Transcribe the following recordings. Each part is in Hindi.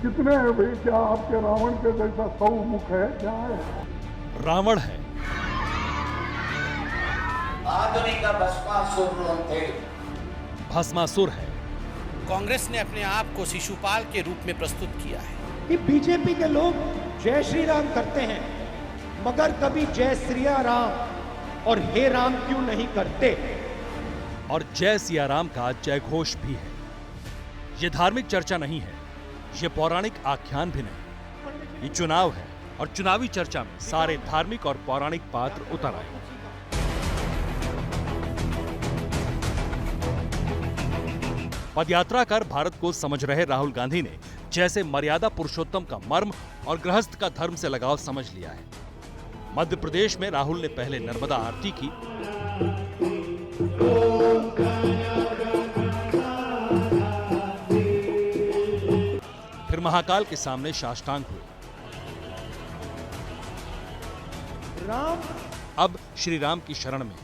कितने हैं भाई? क्या आपके रावण के जैसा 100 मुख है? क्या है? रावण है, आधुनिक भस्मासुर अंते भस्मासुर है, कांग्रेस ने अपने आप को शिशुपाल के रूप में प्रस्तुत किया है कि बीजेपी के लोग जय श्री राम करते हैं मगर कभी जय श्रिया राम और हे राम क्यों नहीं करते। और जय सिया राम का जय घोष भी है। ये धार्मिक चर्चा नहीं है, ये पौराणिक आख्यान भी नहीं। ये चुनाव है और चुनावी चर्चा में सारे धार्मिक और पौराणिक पात्र उतर आए। पदयात्रा कर भारत को समझ रहे राहुल गांधी ने जैसे मर्यादा पुरुषोत्तम का मर्म और गृहस्थ का धर्म से लगाव समझ लिया है। मध्य प्रदेश में राहुल ने पहले नर्मदा आरती की, फिर महाकाल के सामने साष्टांग हुए। राम अब श्री राम की शरण में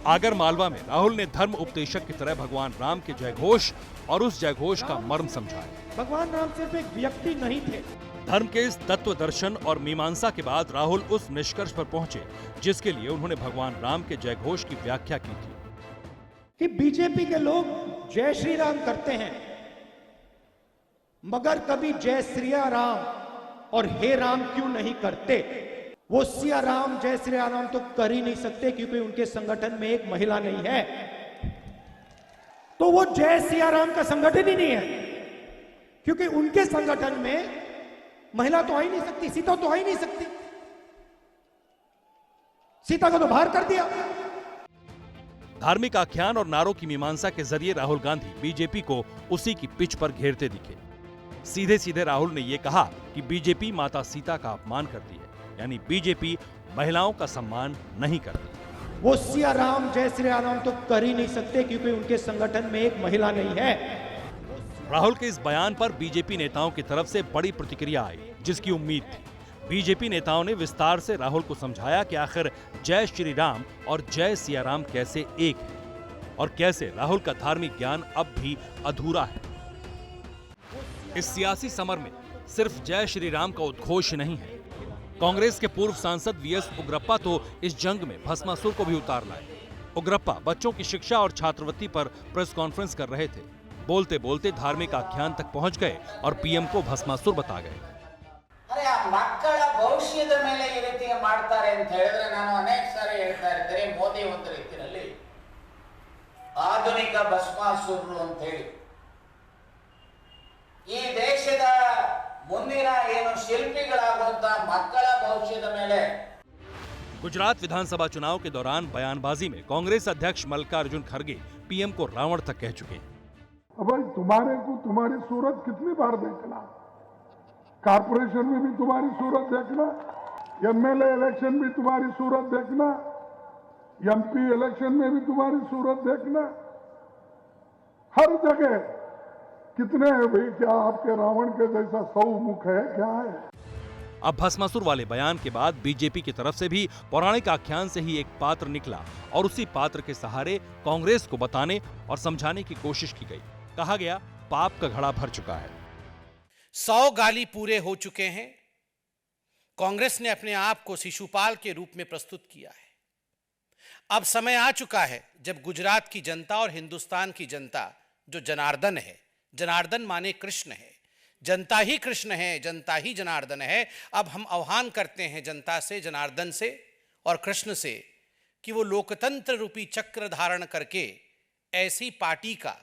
आगर मालवा में राहुल ने धर्म उपदेशक की तरह भगवान राम के जयघोष और उस जयघोष का मर्म समझाया। भगवान राम सिर्फ एक व्यक्ति नहीं थे। धर्म के इस तत्व दर्शन और मीमांसा के बाद राहुल उस निष्कर्ष पर पहुंचे जिसके लिए उन्होंने भगवान राम के जयघोष की व्याख्या की थी कि बीजेपी के लोग जय श्री राम करते हैं मगर कभी जय श्रिया राम और हे राम क्यों नहीं करते। वो सिया राम जय श्री राम तो कर ही नहीं सकते क्योंकि उनके संगठन में एक महिला नहीं है, तो वो जय सिया राम का संगठन ही नहीं है क्योंकि उनके संगठन में महिला तो आ ही नहीं सकती, सीता तो आ ही नहीं सकती, सीता को तो बाहर कर दिया। धार्मिक आख्यान और नारों की मीमांसा के जरिए राहुल गांधी बीजेपी को उसी की पिच पर घेरते दिखे। सीधे सीधे राहुल ने यह कहा कि बीजेपी माता सीता का अपमान करती है, यानी बीजेपी महिलाओं का सम्मान नहीं करती। वो सिया राम जय श्री राम तो कर ही नहीं सकते क्योंकि उनके संगठन में एक महिला नहीं है। राहुल के इस बयान पर बीजेपी नेताओं की तरफ से बड़ी प्रतिक्रिया आई जिसकी उम्मीद थी। बीजेपी नेताओं ने विस्तार से राहुल को समझाया कि आखिर जय श्री राम और जय सिया राम कैसे एक है और कैसे राहुल का धार्मिक ज्ञान अब भी अधूरा है। इस सियासी समर में सिर्फ जय श्री राम का उद्घोष नहीं है। कांग्रेस के पूर्व सांसद वीएस उग्रप्पा तो इस जंग में भस्मासुर को भी उतार लाए। उग्रप्पा बच्चों की शिक्षा और छात्रवृत्ति पर प्रेस कॉन्फ्रेंस कर रहे थे। बोलते बोलते धार्मिक आख्यान तक पहुंच गए और पीएम को भस्मासुर बता गए। अरे आ मಕ್ಕಳ ಭವಿಷ್ಯದ ಮೇಲೆ ಈ ರೀತಿ ಮಾಡ್ತಾರೆ ಅಂತ ಹೇಳಿದ್ರೆ ನಾನು ಅನೇಕ ಸಾರಿ ಹೇಳ್ತಾ ಇರ್ತೀನಿ, ಮೋದಿ ಒಂದು ರೀತಿಯಲ್ಲಿ ಆಧುನಿಕ ಭಸ್ಮಾಸುರರು ಅಂತ ಹೇಳಿ ಈ ದೇಶದ ಮುಂದಿನ ಏನು ಶಿಲ್ಪಿಗಳಾಗುವಂತ ಮಕ್ಕಳ ಭವಿಷ್ಯದ ಮೇಲೆ। गुजरात विधानसभा चुनाव के दौरान बयानबाजी में कांग्रेस अध्यक्ष मल्लिकार्जुन खड़गे पीएम को रावण तक कह चुके हैं। अब भाई तुम्हारे को तुम्हारी सूरत कितनी बार देखना, कारपोरेशन में भी तुम्हारी सूरत देखना, एमएलए इलेक्शन भी तुम्हारी सूरत देखना, एमपी इलेक्शन में भी तुम्हारी सूरत देखना, हर जगह कितने हैं भाई? क्या आपके रावण के जैसा 100 मुख है? क्या है? अब भस्मासुर वाले बयान के बाद बीजेपी की तरफ से भी पौराणिक आख्यान से ही एक पात्र निकला और उसी पात्र के सहारे कांग्रेस को बताने और समझाने की कोशिश की गई। कहा गया पाप का घड़ा भर चुका है। 100 गाली पूरे हो चुके हैं। कांग्रेस ने अपने आप को शिशुपाल के रूप में प्रस्तुत किया है। अब समय आ चुका है जब गुजरात की जनता और हिंदुस्तान की जनता जो जनार्दन है, जनार्दन माने कृष्ण है, जनता ही कृष्ण है, जनता ही जनार्दन है। अब हम आह्वान करते हैं जनता से, जनार्दन से और कृष्ण से कि वो लोकतंत्र रूपी चक्र धारण करके ऐसी पार्टी का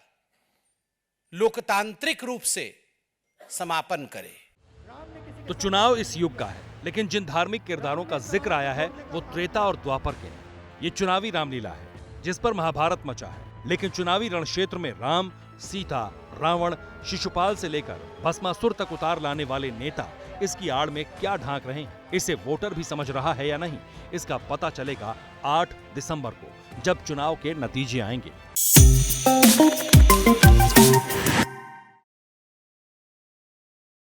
लोकतांत्रिक रूप से समापन करे। तो चुनाव इस युग का है, लेकिन जिन धार्मिक किरदारों का जिक्र आया है वो त्रेता और द्वापर के हैं। ये चुनावी रामलीला है जिस पर महाभारत मचा है, लेकिन चुनावी रणक्षेत्र में राम, सीता, रावण, शिशुपाल से लेकर भस्मासुर तक उतार लाने वाले नेता इसकी आड़ में क्या ढांक रहे हैं, इसे वोटर भी समझ रहा है या नहीं, इसका पता चलेगा 8 दिसंबर को जब चुनाव के नतीजे आएंगे।